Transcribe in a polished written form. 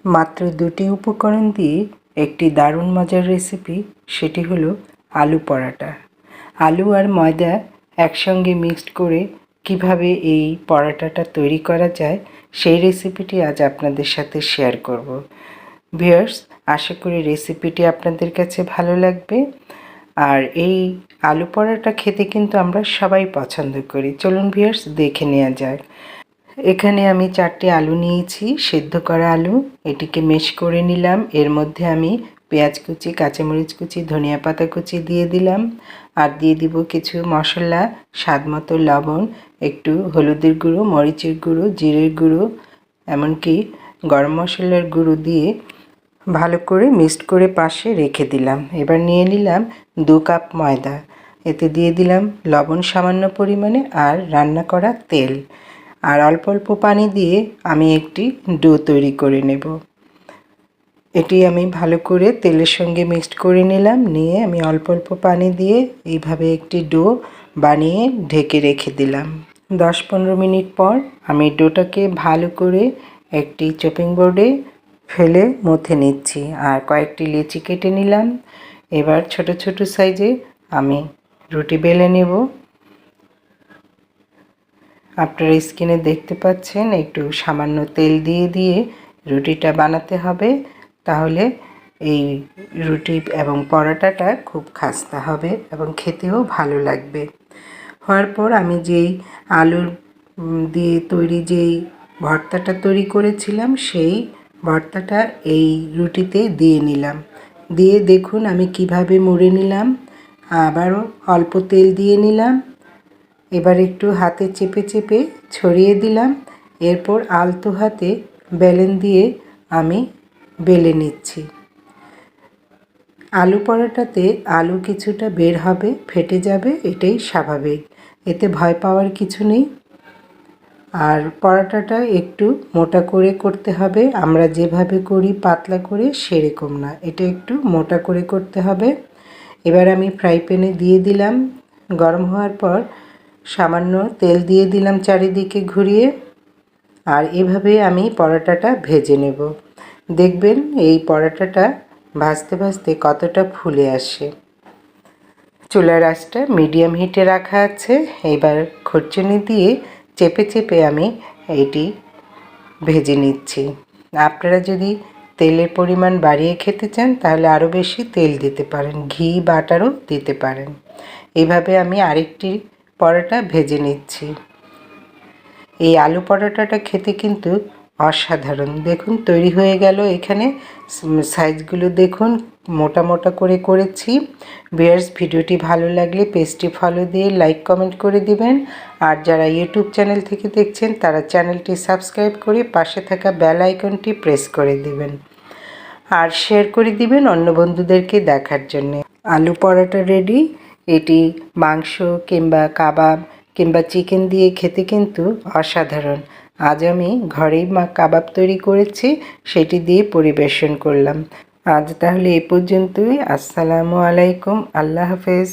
মাত্র দুটি উপকরণ দিয়ে একটি দারুণ মজার রেসিপি, সেটি হলো আলু পরাটা। আলু আর ময়দা একসঙ্গে মিক্সড করে কিভাবে এই পরাটাটা তৈরি করা যায় সেই রেসিপিটি আজ আপনাদের সাথে শেয়ার করব। ভিউয়ার্স, আশা করি রেসিপিটি আপনাদের কাছে ভালো লাগবে। আর এই আলু পরাটা খেতে কিন্তু আমরা সবাই পছন্দ করি। চলুন ভিউয়ার্স, দেখে নেওয়া যাক। এখানে আমি 4টি আলু নিয়েছি, সেদ্ধ করা আলু। এটিকে মেশ করে নিলাম। এর মধ্যে আমি পেঁয়াজ কুচি, কাঁচামরিচ কুচি, ধনিয়া পাতা কুচি দিয়ে দিলাম। আর দিয়ে দিব কিছু মশলা, স্বাদ মতো লবণ, একটু হলুদের গুঁড়ো, মরিচের গুঁড়ো, জিরের গুঁড়ো, এমনকি গরম মশলার গুঁড়ো দিয়ে ভালো করে মিক্সড করে পাশে রেখে দিলাম। এবার নিয়ে নিলাম 2 কাপ ময়দা। এতে দিয়ে দিলাম লবণ সামান্য পরিমাণে আর রান্না করা তেল। আর অল্প অল্প পানি দিয়ে আমি একটি ডো তৈরি করে নেব। এটি আমি ভালো করে তেলের সঙ্গে মিক্সড করে নিলাম। নিয়ে আমি অল্প অল্প পানি দিয়ে এইভাবে একটি ডো বানিয়ে ঢেকে রেখে দিলাম। 10-15 মিনিট পর আমি ডোটাকে ভালো করে একটি চপিং বোর্ডে ফেলে মথে নিচ্ছি। আর কয়েকটি লেচি কেটে নিলাম। এবার ছোট ছোট সাইজে আমি রুটি বেলে নেব। আপনারা স্ক্রিনে দেখতে পাচ্ছেন, একটু সামান্য তেল দিয়ে রুটিটা বানাতে হবে, তাহলে এই রুটি এবং পরোটাটা খুব খাস্তা হবে এবং খেতেও ভালো লাগবে। হওয়ার পর আমি যেই আলুর দিয়ে তৈরি যেই ভর্তাটা তৈরি করেছিলাম, সেই ভর্তাটা এই রুটিতে দিয়ে নিলাম। দিয়ে দেখুন আমি কিভাবে মুড়ে নিলাম। আবারও অল্প তেল দিয়ে নিলাম। এবার একটু হাতে চেপে চেপে ছড়িয়ে দিলাম। এরপর আলতো হাতে বেলন দিয়ে আমি বেলে নিচ্ছি। আলু পরোটাতে আলু কিছুটা বের হবে, ফেটে যাবে, এটাই স্বাভাবিক। এতে ভয় পাওয়ার কিছু নেই। আর পরোটাটা একটু মোটা করে করতে হবে। আমরা যেভাবে করি পাতলা করে, সেরকম না, এটা একটু মোটা করে করতে হবে। এবার আমি ফ্রাই প্যানে দিয়ে দিলাম। গরম হওয়ার পর সামান্য তেল দিয়ে দিলাম চারিদিকে ঘুরিয়ে। আর এভাবে আমি পরোটাটা ভেজে নেব। দেখবেন এই পরোটাটা ভাজতে ভাজতে কতটা ফুলে আসে। চুলার আঁচটা মিডিয়াম হিটে রাখা আছে। এবার খুরচুনি দিয়ে চেপে চেপে আমি এটি ভেজে নিচ্ছি। আপনারা যদি তেলের পরিমাণ বাড়িয়ে খেতে চান তাহলে আরও বেশি তেল দিতে পারেন, ঘি বাটারও দিতে পারেন। এইভাবে আমি আরেকটি পরোটা ভেজে নিচ্ছি। এই আলু পরোটাটা খেতে কিন্তু অসাধারণ। দেখুন তৈরি হয়ে গেল। এখানে সাইজগুলো দেখুন, মোটা মোটা করে করেছি। ভিউয়ার্স, ভিডিওটি ভালো লাগলে পেজটি ফলো দিয়ে লাইক কমেন্ট করে দিবেন। আর যারা ইউটিউব চ্যানেল থেকে দেখছেন তারা চ্যানেলটি সাবস্ক্রাইব করে পাশে থাকা বেল আইকনটি প্রেস করে দিবেন আর শেয়ার করে দিবেন অন্য বন্ধুদেরকে দেখার জন্য। আলু পরোটা রেডি। এটি মাংস কিংবা কাবাব কিংবা চিকেন দিয়ে খেতে কিন্তু অসাধারণ। আজ আমি ঘরেই কাবাব তৈরি করেছি, সেটি দিয়ে পরিবেশন করলাম। আজ তাহলে এ পর্যন্তই। আসসালামু আলাইকুম, আল্লাহ হাফেজ।